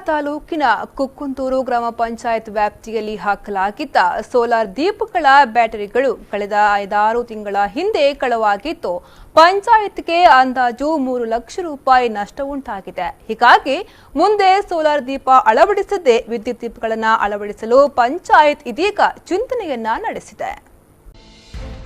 ತಾಲೂಕಿನ ಕುಕ್ಕುಂತೂರು ಗ್ರಾಮ ಪಂಚಾಯತ್ ವ್ಯಾಪ್ತಿಯಲ್ಲಿ ಹಾಕಲಾಗಿದ್ದ ಸೋಲಾರ್ ದೀಪಗಳ ಬ್ಯಾಟರಿಗಳು ಕಳೆದ 5-6 ತಿಂಗಳ ಹಿಂದೆ ಕಳವಾಗಿತ್ತು. ಪಂಚಾಯತ್ಗೆ ಅಂದಾಜು 3 ಲಕ್ಷ ರೂಪಾಯಿ ನಷ್ಟ ಉಂಟಾಗಿದೆ. ಹೀಗಾಗಿ ಮುಂದೆ ಸೋಲಾರ್ ದೀಪ ಅಳವಡಿಸದೆ ವಿದ್ಯುತ್ ದೀಪಗಳನ್ನು ಅಳವಡಿಸಲು ಪಂಚಾಯತ್ ಇದೀಗ ಚಿಂತನೆಯನ್ನ ನಡೆಸಿದೆ.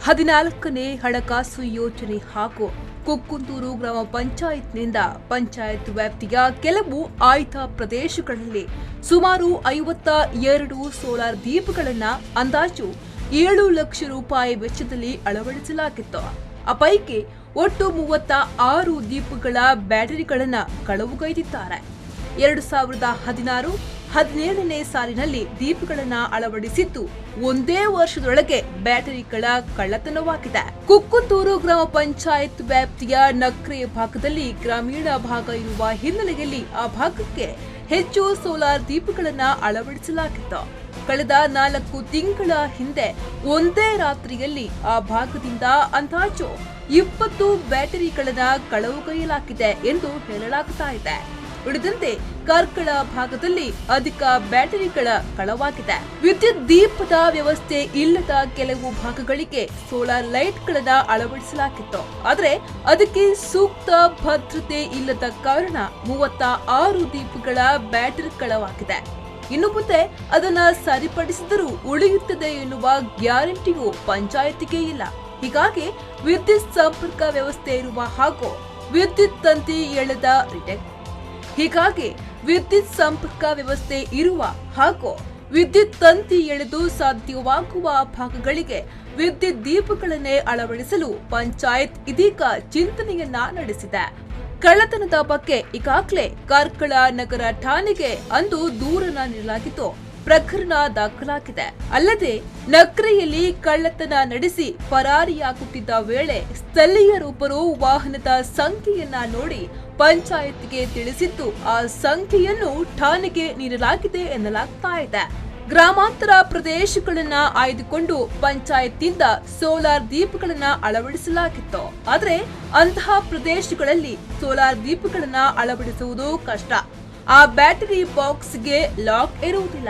14ನೇ ಹಣಕಾಸು ಯೋಜನೆ ಹಾಗೂ ಕುಕ್ಕುಂತೂರು ಗ್ರಾಮ ಪಂಚಾಯತ್ನಿಂದ ಪಂಚಾಯತ್ ವ್ಯಾಪ್ತಿಯ ಕೆಲವು ಆಯ್ದ ಪ್ರದೇಶಗಳಲ್ಲಿ ಸುಮಾರು 52 ಸೋಲಾರ್ ದೀಪಗಳನ್ನು ಅಂದಾಜು 7 ಲಕ್ಷ ರೂಪಾಯಿ ವೆಚ್ಚದಲ್ಲಿ ಅಳವಡಿಸಲಾಗಿತ್ತು. ಆ ಪೈಕಿ ಒಟ್ಟು 36 ದೀಪಗಳ ಬ್ಯಾಟರಿಗಳನ್ನು ಕಳವುಗೈದಿದ್ದಾರೆ. 2016-17ನೇ ಸಾಲಿನಲ್ಲಿ ದೀಪಗಳನ್ನು ಅಳವಡಿಸಿದ್ದು ಒಂದೇ ವರ್ಷದೊಳಗೆ ಬ್ಯಾಟರಿಗಳ ಕಳ್ಳತನವಾಗಿದೆ. ಕುಕ್ಕುಂತೂರು ಗ್ರಾಮ ಪಂಚಾಯತ್ ವ್ಯಾಪ್ತಿಯ ನಕ್ರೆ ಭಾಗದಲ್ಲಿ ಗ್ರಾಮೀಣ ಭಾಗ ಇರುವ ಹಿನ್ನೆಲೆಯಲ್ಲಿ ಆ ಭಾಗಕ್ಕೆ ಹೆಚ್ಚು ಸೋಲಾರ್ ದೀಪಗಳನ್ನು ಅಳವಡಿಸಲಾಗಿತ್ತು. ಕಳೆದ 4 ತಿಂಗಳ ಹಿಂದೆ ಒಂದೇ ರಾತ್ರಿಯಲ್ಲಿ ಆ ಭಾಗದಿಂದ ಅಂದಾಜು 20 ಬ್ಯಾಟರಿಗಳನ್ನು ಕಳವುಗೈಯಲಾಗಿದೆ ಎಂದು ಹೇಳಲಾಗ್ತಾ ಇದೆ. ಉಳಿದಂತೆ ಕಾರ್ಕಳ ಭಾಗದಲ್ಲಿ ಅಧಿಕ ಬ್ಯಾಟರಿಗಳ ಕಳವಾಗಿದೆ. ವಿದ್ಯುತ್ ದೀಪದ ವ್ಯವಸ್ಥೆ ಇಲ್ಲದ ಕೆಲವು ಭಾಗಗಳಿಗೆ ಸೋಲಾರ್ ಲೈಟ್ಗಳನ್ನ ಅಳವಡಿಸಲಾಗಿತ್ತು. ಆದರೆ ಅದಕ್ಕೆ ಸೂಕ್ತ ಭದ್ರತೆ ಇಲ್ಲದ ಕಾರಣ 36 ದೀಪಗಳ ಬ್ಯಾಟರಿ ಕಳವಾಗಿದೆ. ಇನ್ನು ಮುಂದೆ ಅದನ್ನ ಸರಿಪಡಿಸಿದರೂ ಉಳಿಯುತ್ತದೆ ಎನ್ನುವ ಗ್ಯಾರಂಟಿಯೂ ಪಂಚಾಯತಿಗೆ ಇಲ್ಲ. ಹೀಗಾಗಿ ವಿದ್ಯುತ್ ಸಂಪರ್ಕ ವ್ಯವಸ್ಥೆ ಇರುವ ಹಾಗೂ ವಿದ್ಯುತ್ ತಂತಿ ಎಳೆದ ವಿದ್ಯುತ್ ತಂತಿ ಎಳೆದು ಸಾಧ್ಯವಾಗುವ ಭಾಗಗಳಿಗೆ ವಿದ್ಯುತ್ ದೀಪಗಳನ್ನೇ ಅಳವಡಿಸಲು ಪಂಚಾಯತ್ ಇದೀಗ ಚಿಂತನೆಯನ್ನ ನಡೆಸಿದೆ. ಕಳ್ಳತನದ ಬಗ್ಗೆ ಈಗಾಗಲೇ ಕಾರ್ಕಳ ನಗರ ಠಾಣೆಗೆ ಅಂದು ದೂರನ್ನ ನೀಡಲಾಗಿದ್ದು ಪ್ರಕರಣ ದಾಖಲಾಗಿದೆ. ಅಲ್ಲದೆ ನಕ್ರೆಯಲ್ಲಿ ಕಳ್ಳತನ ನಡೆಸಿ ಪರಾರಿಯಾಗುತ್ತಿದ್ದ ವೇಳೆ ಸ್ಥಳೀಯರೊಬ್ಬರು ವಾಹನದ ಸಂಖ್ಯೆಯನ್ನ ನೋಡಿ ಪಂಚಾಯತ್ಗೆ ತಿಳಿಸಿದ್ದು ಆ ಸಂಖ್ಯೆಯನ್ನು ಠಾಣೆಗೆ ನೀಡಲಾಗಿದೆ ಎನ್ನಲಾಗ್ತಾ ಇದೆ. ಗ್ರಾಮಾಂತರ ಪ್ರದೇಶಗಳನ್ನ ಆಯ್ದುಕೊಂಡು ಪಂಚಾಯತ್ನಿಂದ ಸೋಲಾರ್ ದೀಪಗಳನ್ನ ಅಳವಡಿಸಲಾಗಿತ್ತು. ಆದರೆ ಅಂತಹ ಪ್ರದೇಶಗಳಲ್ಲಿ ಸೋಲಾರ್ ದೀಪಗಳನ್ನ ಅಳವಡಿಸುವುದು ಕಷ್ಟ. ಆ ಬ್ಯಾಟರಿ ಬಾಕ್ಸ್ಗೆ ಲಾಕ್ ಇರುವುದಿಲ್ಲ.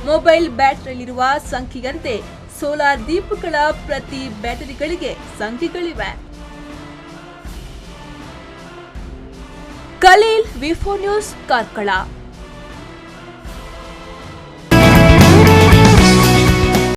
ಮೊಬೈಲ್ ಬ್ಯಾಟರಿಯಲ್ಲಿರುವ ಸಂಖ್ಯೆಯಂತೆ ಸೋಲಾರ್ ದೀಪಗಳ ಪ್ರತಿ ಬ್ಯಾಟರಿಗಳಿಗೆ ಸಂಖ್ಯೆಗಳಿವೆ. ಖಲೀಲ್, ವಿ4 ನ್ಯೂಸ್, ಕಾರ್ಕಳ.